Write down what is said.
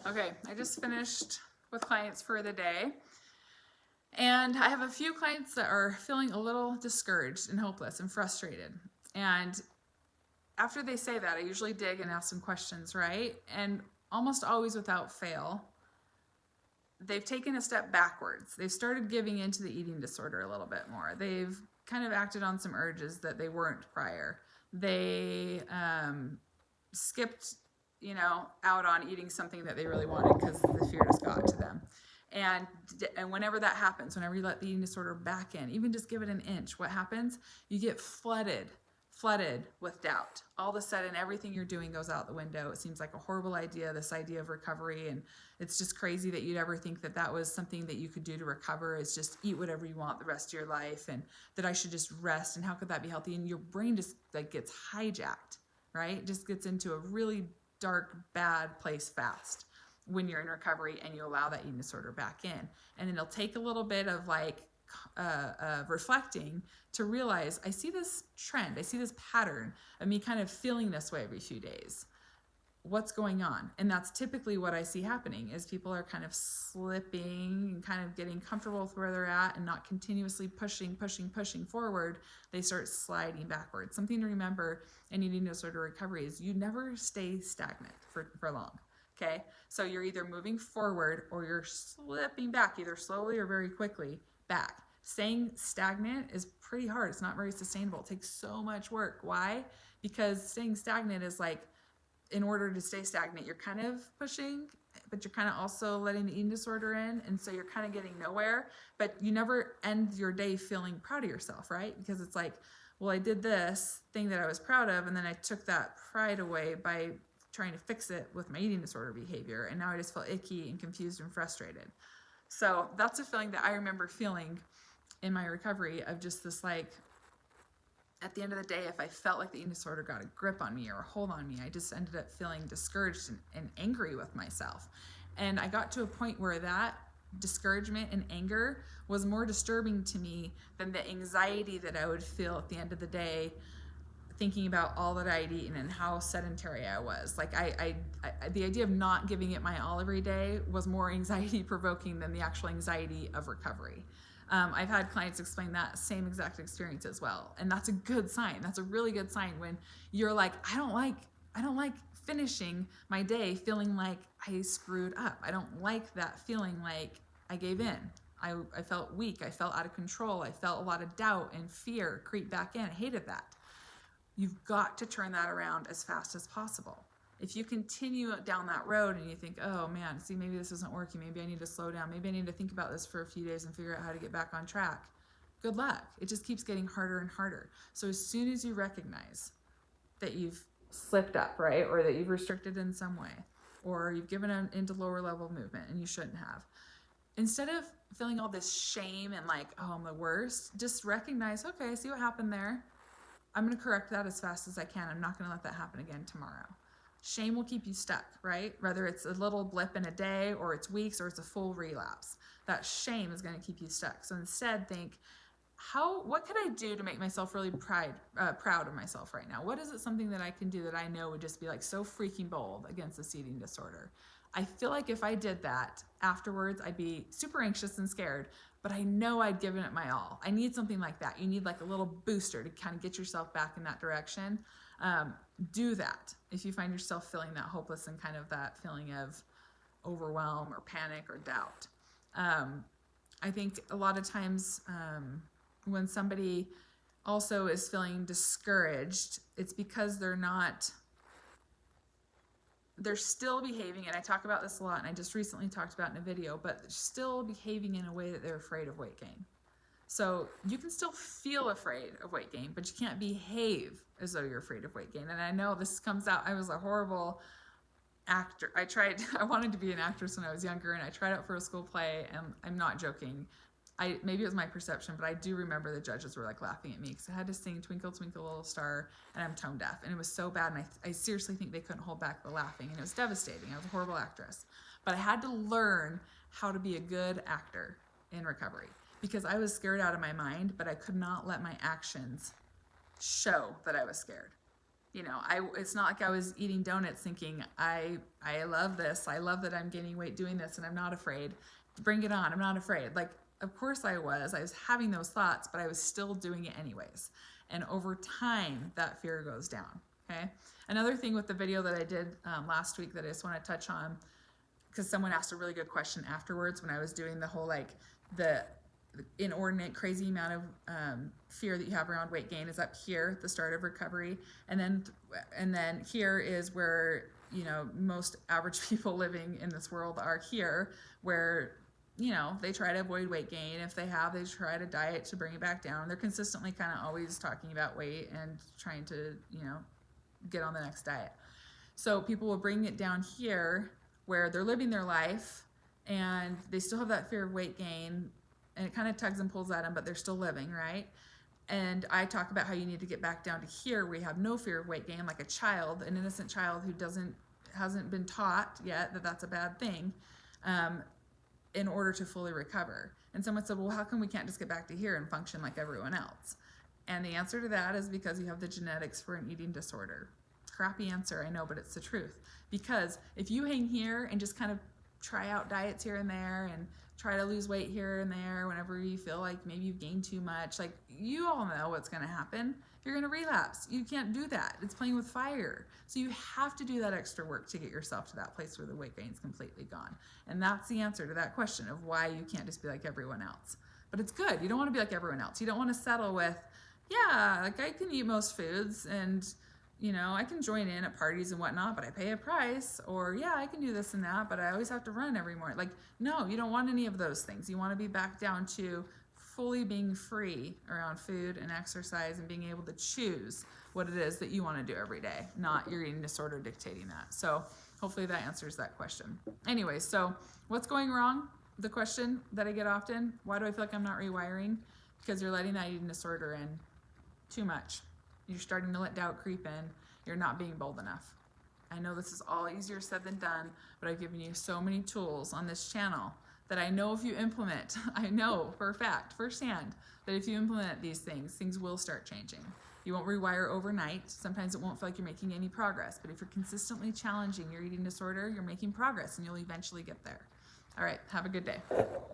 Okay, I just finished with clients for the day, and I have a few clients that are feeling a little discouraged and hopeless and frustrated. And after they say that, I usually dig and ask some questions, right? And almost always without fail, they've taken a step backwards. They've started giving into the eating disorder a little bit more. They've kind of acted on some urges that they weren't prior. They skipped, out on eating something that they really wanted because the fear just got to them. And whenever that happens, whenever you let the eating disorder back in, even just give it an inch, what happens? You get flooded with doubt. All of a sudden, everything you're doing goes out the window. It seems like a horrible idea, this idea of recovery, and it's just crazy that you'd ever think that that was something that you could do to recover, is just eat whatever you want the rest of your life, and that I should just rest, and how could that be healthy? And your brain just like gets hijacked, right? It just gets into a really dark, bad place fast when you're in recovery and you allow that eating disorder back in. And then it'll take a little bit of reflecting to realize, I see this trend, I see this pattern of me kind of feeling this way every few days. What's going on? And that's typically what I see happening, is people are kind of slipping and kind of getting comfortable with where they're at and not continuously pushing forward. They start sliding backwards. Something to remember in eating disorder recovery is you never stay stagnant for long. Okay, so you're either moving forward or you're slipping back, either slowly or very quickly back. Staying stagnant is pretty hard. It's not very sustainable. It takes so much work. Why? Because staying stagnant is like, in order to stay stagnant, you're kind of pushing, but you're kind of also letting the eating disorder in. And so you're kind of getting nowhere, but you never end your day feeling proud of yourself, right? Because it's like, well, I did this thing that I was proud of, and then I took that pride away by trying to fix it with my eating disorder behavior. And now I just feel icky and confused and frustrated. So that's a feeling that I remember feeling in my recovery, of just this, like, at the end of the day, if I felt like the eating disorder got a grip on me or a hold on me, I just ended up feeling discouraged and angry with myself. And I got to a point where that discouragement and anger was more disturbing to me than the anxiety that I would feel at the end of the day, thinking about all that I'd eaten and how sedentary I was. Like the idea of not giving it my all every day was more anxiety provoking than the actual anxiety of recovery. I've had clients explain that same exact experience as well. And that's a good sign. That's a really good sign when you're like, I don't like finishing my day feeling like I screwed up. I don't like that feeling like I gave in. I felt weak. I felt out of control. I felt a lot of doubt and fear creep back in. I hated that. You've got to turn that around as fast as possible. If you continue down that road and you think, oh man, see, maybe this isn't working, maybe I need to slow down, maybe I need to think about this for a few days and figure out how to get back on track, good luck. It just keeps getting harder and harder. So as soon as you recognize that you've slipped up, right, or that you've restricted in some way, or you've given into lower level movement and you shouldn't have, instead of feeling all this shame and like, oh, I'm the worst, just recognize, okay, I see what happened there. I'm going to correct that as fast as I can. I'm not going to let that happen again tomorrow. Shame will keep you stuck, right? Whether it's a little blip in a day or it's weeks or it's a full relapse. That shame is going to keep you stuck. So instead think, what could I do to make myself really proud of myself right now? What is it, something that I can do that I know would just be like so freaking bold against this eating disorder? I feel like if I did that afterwards, I'd be super anxious and scared, but I know I'd given it my all. I need something like that. You need like a little booster to kind of get yourself back in that direction. Do that if you find yourself feeling that hopeless and kind of that feeling of overwhelm or panic or doubt. I think a lot of times when somebody also is feeling discouraged, it's because they're still behaving, and I talk about this a lot, and I just recently talked about in a video, but they're still behaving in a way that they're afraid of weight gain. So you can still feel afraid of weight gain, but you can't behave as though you're afraid of weight gain. And I know this comes out, I was a horrible actor. I wanted to be an actress when I was younger, and I tried out for a school play, and I'm not joking. Maybe it was my perception, but I do remember the judges were like laughing at me because I had to sing Twinkle Twinkle Little Star, and I'm tone deaf, and it was so bad, and I seriously think they couldn't hold back the laughing, and it was devastating. I was a horrible actress, but I had to learn how to be a good actor in recovery because I was scared out of my mind, but I could not let my actions show that I was scared. It's not like I was eating donuts thinking, I love this. I love that I'm gaining weight doing this and I'm not afraid. Bring it on. I'm not afraid. Like, of course I was having those thoughts, but I was still doing it anyways. And over time, that fear goes down. Okay. Another thing with the video that I did last week that I just want to touch on, because someone asked a really good question afterwards when I was doing the whole, like, the inordinate crazy amount of fear that you have around weight gain is up here at the start of recovery, and then here is where most average people living in this world are here, where they try to avoid weight gain. If they try to diet to bring it back down. They're consistently kind of always talking about weight and trying to get on the next diet. So people will bring it down here where they're living their life and they still have that fear of weight gain, and it kind of tugs and pulls at them, but they're still living, right? And I talk about how you need to get back down to here where you have no fear of weight gain, like a child, an innocent child who hasn't been taught yet that that's a bad thing, in order to fully recover. And someone said, well, how come we can't just get back to here and function like everyone else? And the answer to that is because you have the genetics for an eating disorder. Crappy answer, I know, but it's the truth. Because if you hang here and just kind of try out diets here and there and try to lose weight here and there whenever you feel like maybe you've gained too much, like, you all know what's going to happen. You're going to relapse. You can't do that. It's playing with fire. So you have to do that extra work to get yourself to that place where the weight gain is completely gone. And that's the answer to that question of why you can't just be like everyone else. But it's good. You don't want to be like everyone else. You don't want to settle with, yeah, like, I can eat most foods and I can join in at parties and whatnot, but I pay a price. Or, yeah, I can do this and that, but I always have to run every morning. Like, no, you don't want any of those things. You want to be back down to fully being free around food and exercise and being able to choose what it is that you want to do every day, not your eating disorder dictating that. So hopefully that answers that question. Anyway, so what's going wrong? The question that I get often, why do I feel like I'm not rewiring? Because you're letting that eating disorder in too much. You're starting to let doubt creep in. You're not being bold enough. I know this is all easier said than done, but I've given you so many tools on this channel that I know if you implement, I know for a fact, firsthand, that if you implement these things, things will start changing. You won't rewire overnight. Sometimes it won't feel like you're making any progress, but if you're consistently challenging your eating disorder, you're making progress and you'll eventually get there. All right, have a good day.